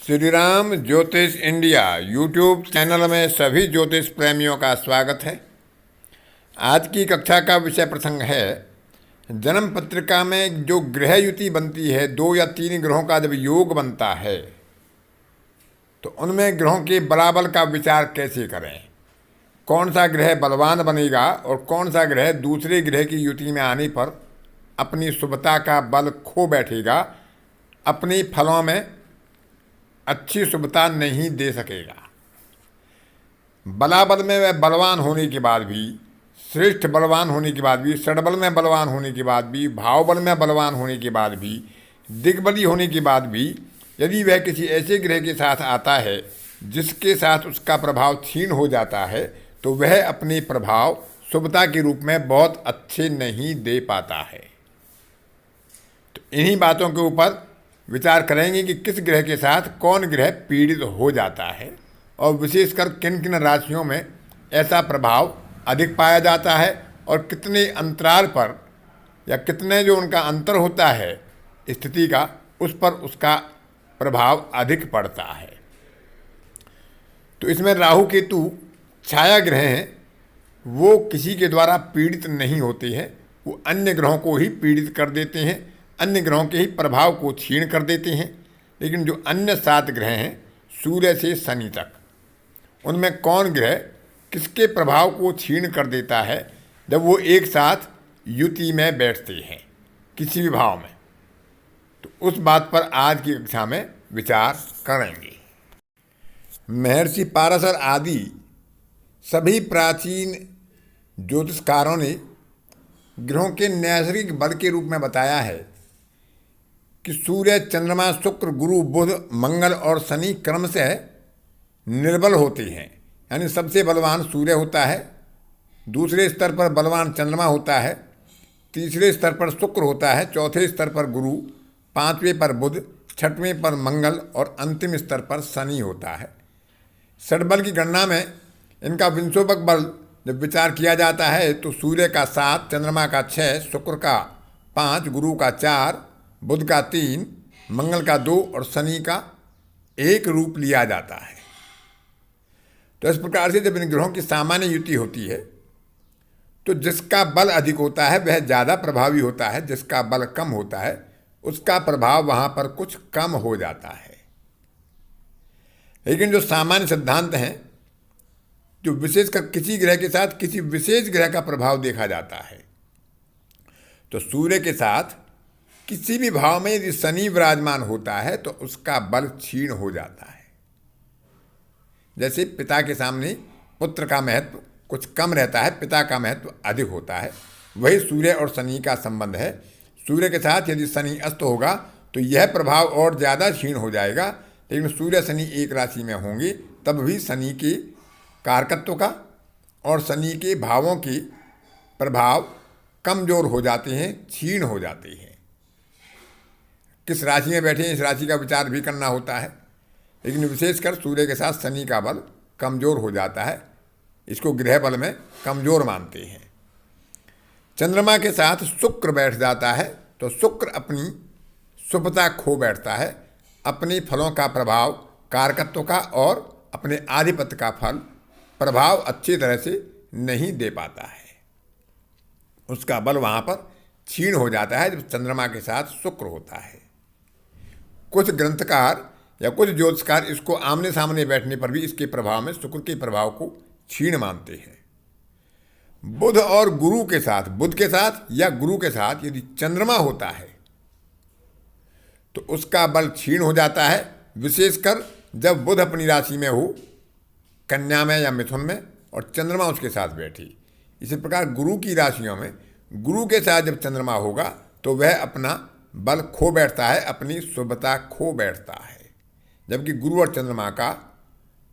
श्री राम ज्योतिष India YouTube channel में सभी ज्योतिष प्रेमियों का स्वागत है। आज की कक्षा का विषय प्रसंग है जन्म पत्रिका में जो ग्रह युति बनती है, 2 या 3 ग्रहों का जब योग बनता है तो उनमें ग्रहों के बलाबल का विचार कैसे करें, कौन सा ग्रह बलवान बनेगा और कौन सा ग्रह दूसरे ग्रह की युति में आने पर अपनी शुभता का बल खो बैठेगा, अपने फलों में अच्छी शुभता नहीं दे सकेगा। बलाबल में वह बलवान होने के बाद भी, श्रेष्ठ बलवान होने के बाद भी, षडबल में बलवान होने के बाद भी, भावबल में बलवान होने के बाद भी, दिग्बली होने के बाद भी यदि वह किसी ऐसे ग्रह के साथ आता है जिसके साथ उसका प्रभाव क्षीण हो जाता है तो वह अपने प्रभाव शुभता के रूप में बहुत अच्छे नहीं दे पाता है। तो इन्हीं बातों के ऊपर विचार करेंगे कि किस ग्रह के साथ कौन ग्रह पीड़ित हो जाता है और विशेषकर किन किन राशियों में ऐसा प्रभाव अधिक पाया जाता है और कितने अंतराल पर या कितने जो उनका अंतर होता है स्थिति का, उस पर उसका प्रभाव अधिक पड़ता है। तो इसमें राहु केतु छाया ग्रह हैं, वो किसी के द्वारा पीड़ित नहीं होते हैं, वो अन्य ग्रहों को ही पीड़ित कर देते हैं, अन्य ग्रहों के ही प्रभाव को क्षीण कर देते हैं। लेकिन जो अन्य 7 ग्रह हैं सूर्य से शनि तक, उनमें कौन ग्रह किसके प्रभाव को क्षीण कर देता है जब वो एक साथ युति में बैठते हैं किसी भी भाव में, तो उस बात पर आज की कक्षा में विचार करेंगे। महर्षि पाराशर आदि सभी प्राचीन ज्योतिषकारों ने ग्रहों के नैसर्गिक बल के रूप में बताया है कि सूर्य, चंद्रमा, शुक्र, गुरु, बुध, मंगल और शनि क्रम से निर्बल होते हैं। यानी सबसे बलवान सूर्य होता है, दूसरे स्तर पर बलवान चंद्रमा होता है, तीसरे स्तर पर शुक्र होता है, चौथे स्तर पर गुरु, 5वें पर बुध, 6वें पर मंगल और अंतिम स्तर पर शनि होता है। षडबल की गणना में इनका विंशोपक बल जब विचार किया जाता है तो सूर्य का 7, चंद्रमा का 6, शुक्र का 5, गुरु का 4, बुध का 3, मंगल का 2 और शनि का 1 रूप लिया जाता है। तो इस प्रकार से जब इन ग्रहों की सामान्य युति होती है तो जिसका बल अधिक होता है वह ज़्यादा प्रभावी होता है, जिसका बल कम होता है उसका प्रभाव वहाँ पर कुछ कम हो जाता है। लेकिन जो सामान्य सिद्धांत हैं, जो विशेषकर किसी ग्रह के साथ किसी विशेष ग्रह का प्रभाव देखा जाता है, तो सूर्य के साथ किसी भी भाव में यदि शनि विराजमान होता है तो उसका बल क्षीण हो जाता है। जैसे पिता के सामने पुत्र का महत्व कुछ कम रहता है, पिता का महत्व अधिक होता है, वही सूर्य और शनि का संबंध है। सूर्य के साथ यदि शनि अस्त होगा तो यह प्रभाव और ज़्यादा क्षीण हो जाएगा, लेकिन सूर्य शनि एक राशि में होंगे तब भी शनि के कारकत्व का और शनि के भावों के प्रभाव कमजोर हो जाते हैं, क्षीण हो जाते हैं। किस राशि में बैठे हैं इस राशि का विचार भी करना होता है, लेकिन विशेषकर सूर्य के साथ शनि का बल कमजोर हो जाता है, इसको गृह बल में कमजोर मानते हैं। चंद्रमा के साथ शुक्र बैठ जाता है तो शुक्र अपनी शुभता खो बैठता है, अपने फलों का प्रभाव, कारकत्व का और अपने आधिपत्य का फल प्रभाव अच्छी तरह से नहीं दे पाता है, उसका बल वहाँ पर क्षीण हो जाता है जब चंद्रमा के साथ शुक्र होता है। कुछ ग्रंथकार या कुछ ज्योतिषकार इसको आमने सामने बैठने पर भी इसके प्रभाव में शुक्र के प्रभाव को क्षीण मानते हैं। बुध और गुरु के साथ, बुध के साथ या गुरु के साथ यदि चंद्रमा होता है तो उसका बल क्षीण हो जाता है, विशेषकर जब बुध अपनी राशि में हो, कन्या में या मिथुन में, और चंद्रमा उसके साथ बैठी। इसी प्रकार गुरु की राशियों में गुरु के साथ जब चंद्रमा होगा तो वह अपना बल खो बैठता है, अपनी शुभता खो बैठता है। जबकि गुरु और चंद्रमा का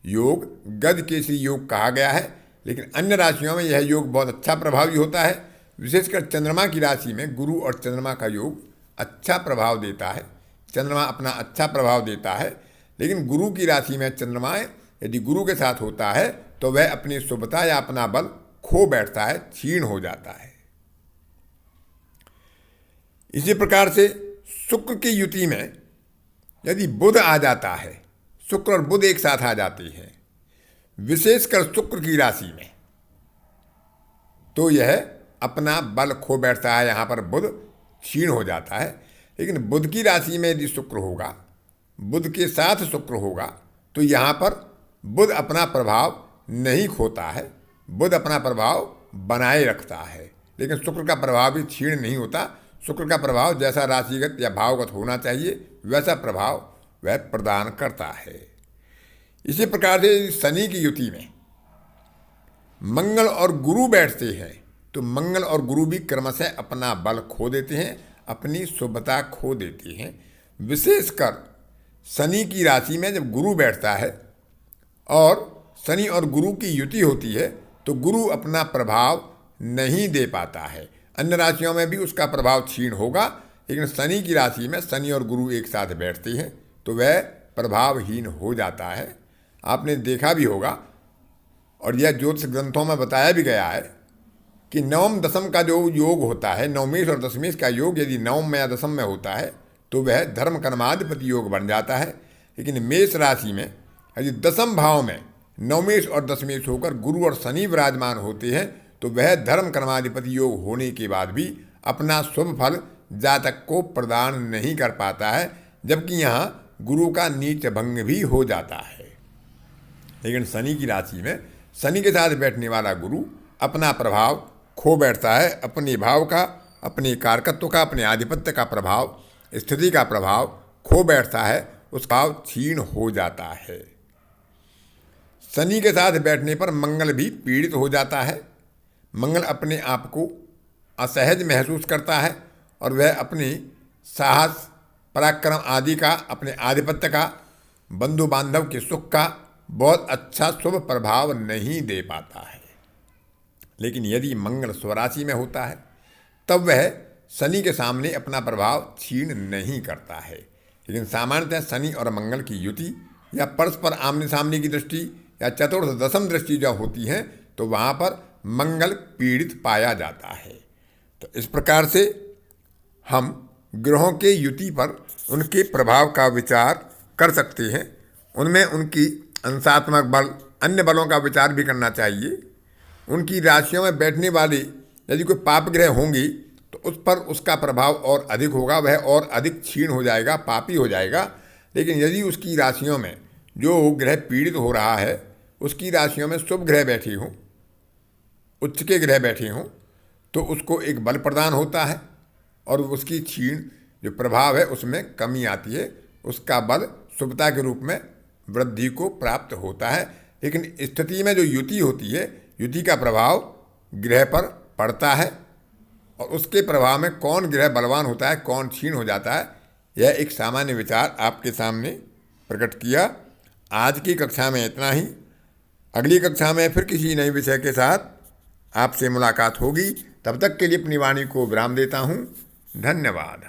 योग गज केसरी योग कहा गया है, लेकिन अन्य राशियों में यह योग बहुत अच्छा प्रभावी होता है। विशेषकर चंद्रमा की राशि में गुरु और चंद्रमा का योग अच्छा प्रभाव देता है, चंद्रमा अपना अच्छा प्रभाव देता है। लेकिन गुरु की राशि में चंद्रमा यदि गुरु के साथ होता है तो वह अपनी शुभता या अपना बल खो बैठता है, क्षीण हो जाता है। इसी प्रकार से शुक्र की युति में यदि बुध आ जाता है शुक्र और बुध एक साथ आ जाते हैं, विशेषकर शुक्र की राशि में, तो यह अपना बल खो बैठता है। यहाँ पर बुध क्षीण हो जाता है। लेकिन बुध की राशि में यदि शुक्र होगा, बुध के साथ शुक्र होगा, तो यहाँ पर बुध अपना प्रभाव नहीं खोता है, बुध अपना प्रभाव बनाए रखता है। लेकिन शुक्र का प्रभाव भी क्षीण नहीं होता। शुक्र का प्रभाव जैसा राशिगत या भावगत होना चाहिए वैसा प्रभाव वह प्रदान करता है। इसी प्रकार से शनि की युति में मंगल और गुरु बैठते हैं तो मंगल और गुरु भी क्रमशः अपना बल खो देते हैं, अपनी शुभता खो देते हैं। विशेषकर शनि की राशि में जब गुरु बैठता है और शनि और गुरु की युति होती है तो गुरु अपना प्रभाव नहीं दे पाता है। अन्य राशियों में भी उसका प्रभाव क्षीण होगा, लेकिन शनि की राशि में शनि और गुरु एक साथ बैठते हैं तो वह प्रभावहीन हो जाता है। आपने देखा भी होगा और यह ज्योतिष ग्रंथों में बताया भी गया है कि नवम दशम का जो योग होता है, नवमेश और दशमेश का योग यदि नवम में या दशम में होता है तो वह धर्म कर्माधिपति योग बन जाता है। लेकिन मेष राशि में यदि दशम भाव में नवमेश और दशमेश होकर गुरु और शनि विराजमान होते हैं तो वह धर्म कर्माधिपति योग होने के बाद भी अपना शुभ फल जातक को प्रदान नहीं कर पाता है, जबकि यहाँ गुरु का नीच भंग भी हो जाता है। लेकिन शनि की राशि में शनि के साथ बैठने वाला गुरु अपना प्रभाव खो बैठता है, अपने भाव का, अपने कारकत्व का, अपने आधिपत्य का प्रभाव, स्थिति का प्रभाव खो बैठता है, उसका भाव क्षीण हो जाता है। शनि के साथ बैठने पर मंगल भी पीड़ित हो जाता है। मंगल अपने आप को असहज महसूस करता है और वह अपने साहस, पराक्रम आदि का, अपने आधिपत्य का, बंधु बांधव के सुख का बहुत अच्छा शुभ प्रभाव नहीं दे पाता है। लेकिन यदि मंगल स्वराशि में होता है तब वह शनि के सामने अपना प्रभाव क्षीण नहीं करता है। लेकिन सामान्यतः शनि और मंगल की युति या परस्पर आमने सामने की दृष्टि या चतुर्थ दशम दृष्टि जो होती है तो वहाँ पर मंगल पीड़ित पाया जाता है। तो इस प्रकार से हम ग्रहों के युति पर उनके प्रभाव का विचार कर सकते हैं। उनमें उनकी अंशात्मक बल, अन्य बलों का विचार भी करना चाहिए। उनकी राशियों में बैठने वाले यदि कोई पाप ग्रह होंगी तो उस पर उसका प्रभाव और अधिक होगा, वह और अधिक क्षीण हो जाएगा, पापी हो जाएगा। लेकिन यदि उसकी राशियों में जो ग्रह पीड़ित हो रहा है उसकी राशियों में शुभ ग्रह बैठे हों, उच्च के ग्रह बैठे हों, तो उसको एक बल प्रदान होता है और उसकी क्षीण जो प्रभाव है उसमें कमी आती है, उसका बल शुभता के रूप में वृद्धि को प्राप्त होता है। लेकिन स्थिति में जो युति होती है, युति का प्रभाव ग्रह पर पड़ता है और उसके प्रभाव में कौन ग्रह बलवान होता है, कौन क्षीण हो जाता है, यह एक सामान्य विचार आपके सामने प्रकट किया। आज की कक्षा में इतना ही। अगली कक्षा में फिर किसी नए विषय के साथ आपसे मुलाकात होगी। तब तक के लिए अपनी वाणी को विराम देता हूँ। धन्यवाद।